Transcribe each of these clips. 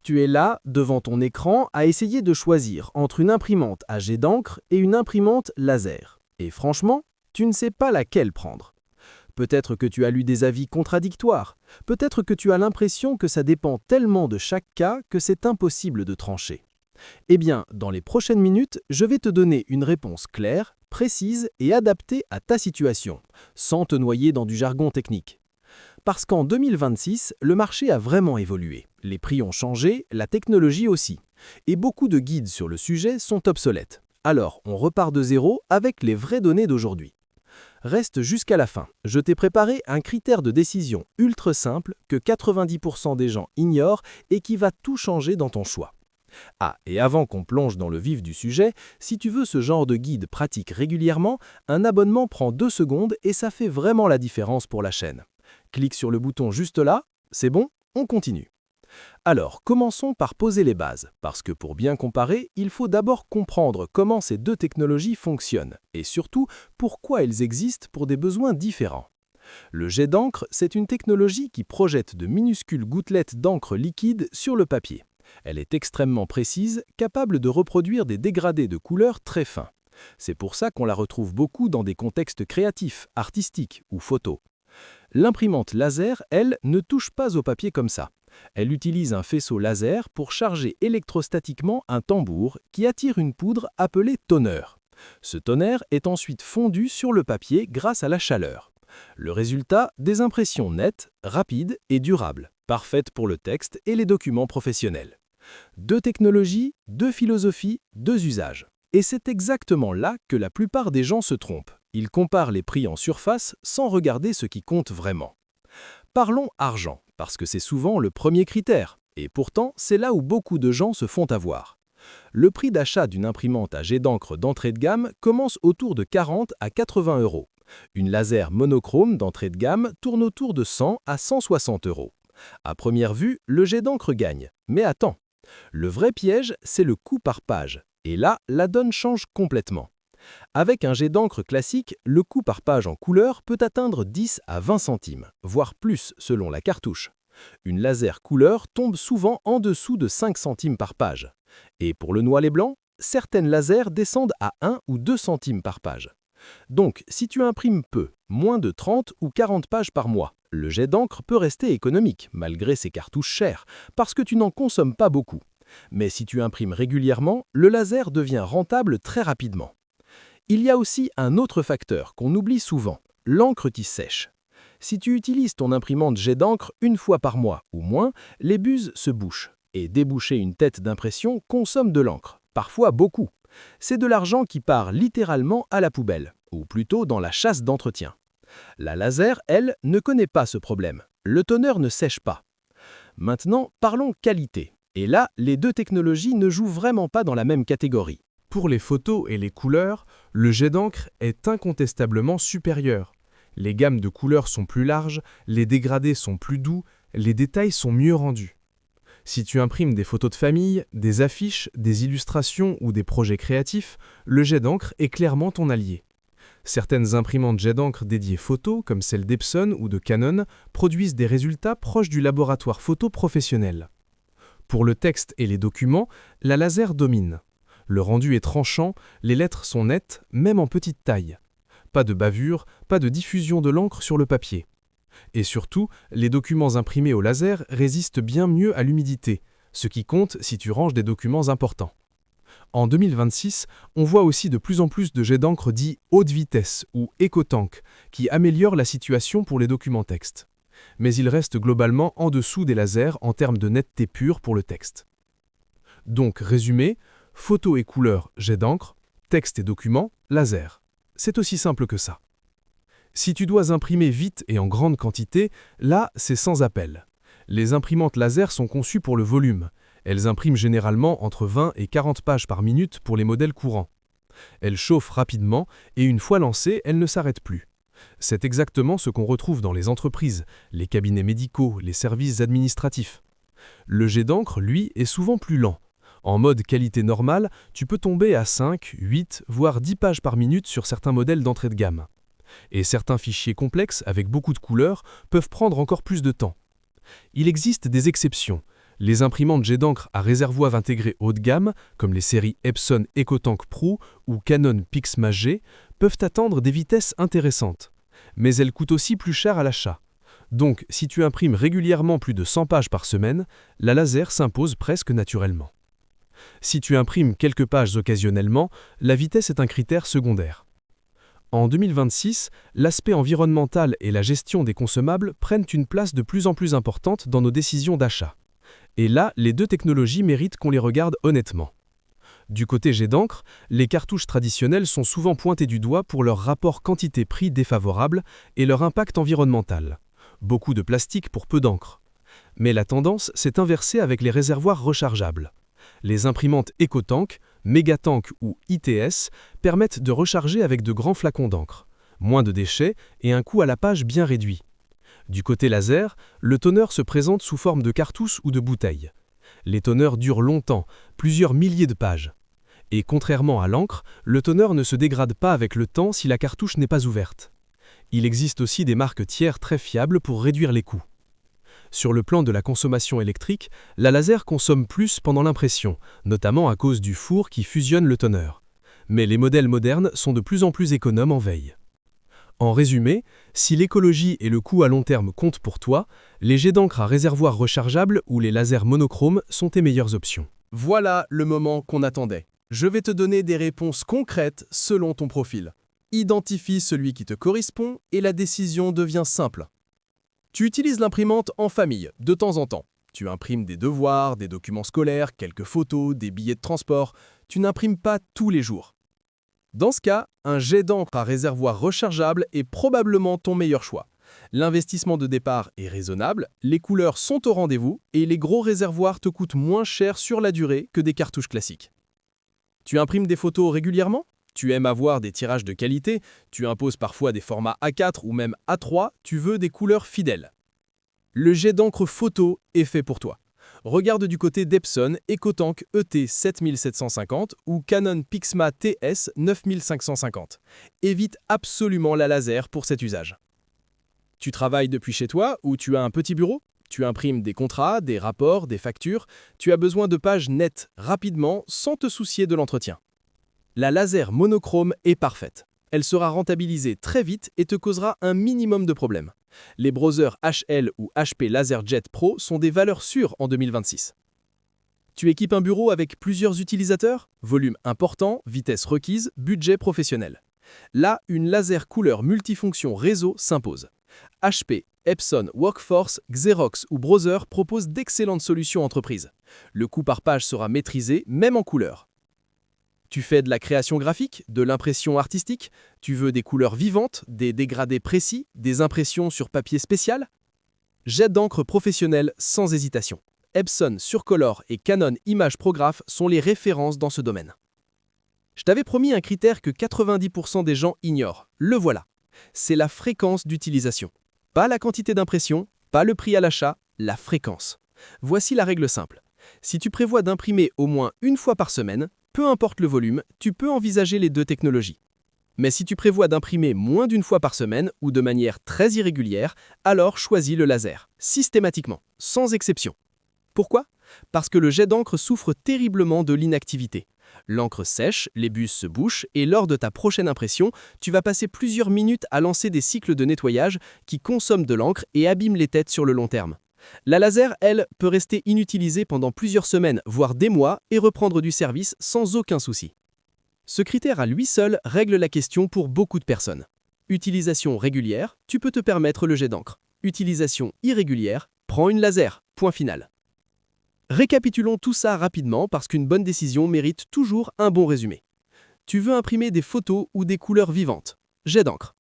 Tu es là, devant ton écran, à essayer de choisir entre une imprimante à jet d'encre et une imprimante laser. Et franchement, tu ne sais pas laquelle prendre. Peut-être que tu as lu des avis contradictoires. Peut-être que tu as l'impression que ça dépend tellement de chaque cas que c'est impossible de trancher. Eh bien, dans les prochaines minutes, je vais te donner une réponse claire, précise et adaptée à ta situation, sans te noyer dans du jargon technique. Parce qu'en 2026, le marché a vraiment évolué. Les prix ont changé, la technologie aussi. Et beaucoup de guides sur le sujet sont obsolètes. Alors, on repart de zéro avec les vraies données d'aujourd'hui. Reste jusqu'à la fin. Je t'ai préparé un critère de décision ultra simple que 90% des gens ignorent et qui va tout changer dans ton choix. Ah, et avant qu'on plonge dans le vif du sujet, si tu veux ce genre de guide pratique régulièrement, un abonnement prend 2 secondes et ça fait vraiment la différence pour la chaîne. Clique sur le bouton juste là, c'est bon, on continue. Alors, commençons par poser les bases, parce que pour bien comparer, il faut d'abord comprendre comment ces deux technologies fonctionnent, et surtout pourquoi elles existent pour des besoins différents. Le jet d'encre, c'est une technologie qui projette de minuscules gouttelettes d'encre liquide sur le papier. Elle est extrêmement précise, capable de reproduire des dégradés de couleurs très fins. C'est pour ça qu'on la retrouve beaucoup dans des contextes créatifs, artistiques ou photos. L'imprimante laser, elle, ne touche pas au papier comme ça. Elle utilise un faisceau laser pour charger électrostatiquement un tambour qui attire une poudre appelée tonnerre. Ce tonnerre est ensuite fondu sur le papier grâce à la chaleur. Le résultat, des impressions nettes, rapides et durables, parfaites pour le texte et les documents professionnels. Deux technologies, deux philosophies, deux usages. Et c'est exactement là que la plupart des gens se trompent. Ils comparent les prix en surface sans regarder ce qui compte vraiment. Parlons argent, parce que c'est souvent le premier critère, et pourtant c'est là où beaucoup de gens se font avoir. Le prix d'achat d'une imprimante à jet d'encre d'entrée de gamme commence autour de 40 à 80 €. Une laser monochrome d'entrée de gamme tourne autour de 100 à 160 €. À première vue, le jet d'encre gagne. Mais attends, le vrai piège, c'est le coût par page. Et là, la donne change complètement. Avec un jet d'encre classique, le coût par page en couleur peut atteindre 10 à 20 centimes, voire plus selon la cartouche. Une laser couleur tombe souvent en dessous de 5 centimes par page. Et pour le noir et blanc, certaines lasers descendent à 1 ou 2 centimes par page. Donc, si tu imprimes peu, moins de 30 ou 40 pages par mois, le jet d'encre peut rester économique, malgré ses cartouches chères, parce que tu n'en consommes pas beaucoup. Mais si tu imprimes régulièrement, le laser devient rentable très rapidement. Il y a aussi un autre facteur qu'on oublie souvent, l'encre qui sèche. Si tu utilises ton imprimante jet d'encre une fois par mois ou moins, les buses se bouchent. Et déboucher une tête d'impression consomme de l'encre, parfois beaucoup. C'est de l'argent qui part littéralement à la poubelle, ou plutôt dans la chasse d'entretien. La laser, elle, ne connaît pas ce problème. Le toner ne sèche pas. Maintenant, parlons qualité. Et là, les deux technologies ne jouent vraiment pas dans la même catégorie. Pour les photos et les couleurs, le jet d'encre est incontestablement supérieur. Les gammes de couleurs sont plus larges, les dégradés sont plus doux, les détails sont mieux rendus. Si tu imprimes des photos de famille, des affiches, des illustrations ou des projets créatifs, le jet d'encre est clairement ton allié. Certaines imprimantes jet d'encre dédiées photos, comme celle d'Epson ou de Canon, produisent des résultats proches du laboratoire photo professionnel. Pour le texte et les documents, la laser domine. Le rendu est tranchant, les lettres sont nettes, même en petite taille. Pas de bavure, pas de diffusion de l'encre sur le papier. Et surtout, les documents imprimés au laser résistent bien mieux à l'humidité, ce qui compte si tu ranges des documents importants. En 2026, on voit aussi de plus en plus de jets d'encre dits haute vitesse ou EcoTank, qui améliorent la situation pour les documents texte. Mais ils restent globalement en dessous des lasers en termes de netteté pure pour le texte. Donc, résumé, photo et couleur, jet d'encre, texte et documents, laser. C'est aussi simple que ça. Si tu dois imprimer vite et en grande quantité, là, c'est sans appel. Les imprimantes laser sont conçues pour le volume. Elles impriment généralement entre 20 et 40 pages par minute pour les modèles courants. Elles chauffent rapidement et une fois lancées, elles ne s'arrêtent plus. C'est exactement ce qu'on retrouve dans les entreprises, les cabinets médicaux, les services administratifs. Le jet d'encre, lui, est souvent plus lent. En mode qualité normale, tu peux tomber à 5, 8, voire 10 pages par minute sur certains modèles d'entrée de gamme. Et certains fichiers complexes, avec beaucoup de couleurs, peuvent prendre encore plus de temps. Il existe des exceptions. Les imprimantes jet d'encre à réservoir intégré haut de gamme, comme les séries Epson EcoTank Pro ou Canon PIXMA G, peuvent atteindre des vitesses intéressantes. Mais elles coûtent aussi plus cher à l'achat. Donc, si tu imprimes régulièrement plus de 100 pages par semaine, la laser s'impose presque naturellement. Si tu imprimes quelques pages occasionnellement, la vitesse est un critère secondaire. En 2026, l'aspect environnemental et la gestion des consommables prennent une place de plus en plus importante dans nos décisions d'achat. Et là, les deux technologies méritent qu'on les regarde honnêtement. Du côté jet d'encre, les cartouches traditionnelles sont souvent pointées du doigt pour leur rapport quantité-prix défavorable et leur impact environnemental. Beaucoup de plastique pour peu d'encre. Mais la tendance s'est inversée avec les réservoirs rechargeables. Les imprimantes EcoTank, Megatank ou ITS permettent de recharger avec de grands flacons d'encre, moins de déchets et un coût à la page bien réduit. Du côté laser, le toner se présente sous forme de cartouches ou de bouteilles. Les toners durent longtemps, plusieurs milliers de pages. Et contrairement à l'encre, le toner ne se dégrade pas avec le temps si la cartouche n'est pas ouverte. Il existe aussi des marques tiers très fiables pour réduire les coûts. Sur le plan de la consommation électrique, la laser consomme plus pendant l'impression, notamment à cause du four qui fusionne le toner. Mais les modèles modernes sont de plus en plus économes en veille. En résumé, si l'écologie et le coût à long terme comptent pour toi, les jets d'encre à réservoir rechargeable ou les lasers monochromes sont tes meilleures options. Voilà le moment qu'on attendait. Je vais te donner des réponses concrètes selon ton profil. Identifie celui qui te correspond et la décision devient simple. Tu utilises l'imprimante en famille, de temps en temps. Tu imprimes des devoirs, des documents scolaires, quelques photos, des billets de transport. Tu n'imprimes pas tous les jours. Dans ce cas, un jet d'encre à réservoir rechargeable est probablement ton meilleur choix. L'investissement de départ est raisonnable, les couleurs sont au rendez-vous et les gros réservoirs te coûtent moins cher sur la durée que des cartouches classiques. Tu imprimes des photos régulièrement ? Tu aimes avoir des tirages de qualité, tu imposes parfois des formats A4 ou même A3, tu veux des couleurs fidèles. Le jet d'encre photo est fait pour toi. Regarde du côté d'Epson EcoTank ET 7750 ou Canon PIXMA TS 9550. Évite absolument la laser pour cet usage. Tu travailles depuis chez toi ou tu as un petit bureau ? Tu imprimes des contrats, des rapports, des factures. Tu as besoin de pages nettes, rapidement, sans te soucier de l'entretien. La laser monochrome est parfaite. Elle sera rentabilisée très vite et te causera un minimum de problèmes. Les browsers HL ou HP LaserJet Pro sont des valeurs sûres en 2026. Tu équipes un bureau avec plusieurs utilisateurs ? Volume important, vitesse requise, budget professionnel. Là, une laser couleur multifonction réseau s'impose. HP, Epson, Workforce, Xerox ou Browser proposent d'excellentes solutions entreprises. Le coût par page sera maîtrisé, même en couleur. Tu fais de la création graphique, de l'impression artistique, tu veux des couleurs vivantes, des dégradés précis, des impressions sur papier spécial ? Jet d'encre professionnel sans hésitation. Epson Surcolor et Canon Image Prograph sont les références dans ce domaine. Je t'avais promis un critère que 90% des gens ignorent. Le voilà. C'est la fréquence d'utilisation. Pas la quantité d'impression, pas le prix à l'achat, la fréquence. Voici la règle simple. Si tu prévois d'imprimer au moins une fois par semaine, peu importe le volume, tu peux envisager les deux technologies. Mais si tu prévois d'imprimer moins d'une fois par semaine ou de manière très irrégulière, alors choisis le laser, systématiquement, sans exception. Pourquoi ? Parce que le jet d'encre souffre terriblement de l'inactivité. L'encre sèche, les bus se bouchent et lors de ta prochaine impression, tu vas passer plusieurs minutes à lancer des cycles de nettoyage qui consomment de l'encre et abîment les têtes sur le long terme. La laser, elle, peut rester inutilisée pendant plusieurs semaines, voire des mois, et reprendre du service sans aucun souci. Ce critère à lui seul règle la question pour beaucoup de personnes. Utilisation régulière, tu peux te permettre le jet d'encre. Utilisation irrégulière, prends une laser. Point final. Récapitulons tout ça rapidement parce qu'une bonne décision mérite toujours un bon résumé. Tu veux imprimer des photos ou des couleurs vivantes. Jet d'encre.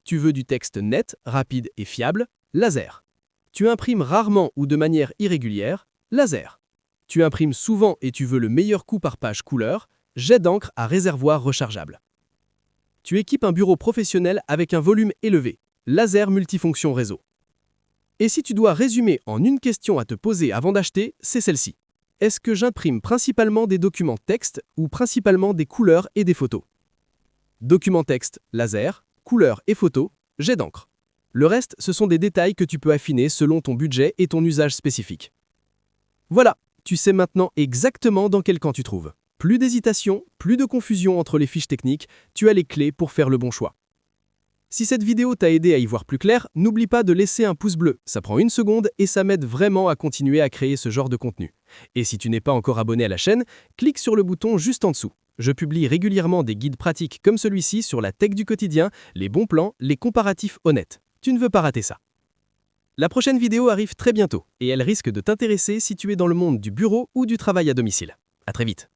Tu veux du texte net, rapide et fiable. Laser. Tu imprimes rarement ou de manière irrégulière, laser. Tu imprimes souvent et tu veux le meilleur coût par page couleur, jet d'encre à réservoir rechargeable. Tu équipes un bureau professionnel avec un volume élevé, laser multifonction réseau. Et si tu dois résumer en une question à te poser avant d'acheter, c'est celle-ci. Est-ce que j'imprime principalement des documents texte ou principalement des couleurs et des photos ? Documents texte, laser, couleurs et photos, jet d'encre. Le reste, ce sont des détails que tu peux affiner selon ton budget et ton usage spécifique. Voilà, tu sais maintenant exactement dans quel camp tu trouves. Plus d'hésitation, plus de confusion entre les fiches techniques, tu as les clés pour faire le bon choix. Si cette vidéo t'a aidé à y voir plus clair, n'oublie pas de laisser un pouce bleu. Ça prend 1 seconde et ça m'aide vraiment à continuer à créer ce genre de contenu. Et si tu n'es pas encore abonné à la chaîne, clique sur le bouton juste en dessous. Je publie régulièrement des guides pratiques comme celui-ci sur la tech du quotidien, les bons plans, les comparatifs honnêtes. Tu ne veux pas rater ça. La prochaine vidéo arrive très bientôt et elle risque de t'intéresser si tu es dans le monde du bureau ou du travail à domicile. À très vite.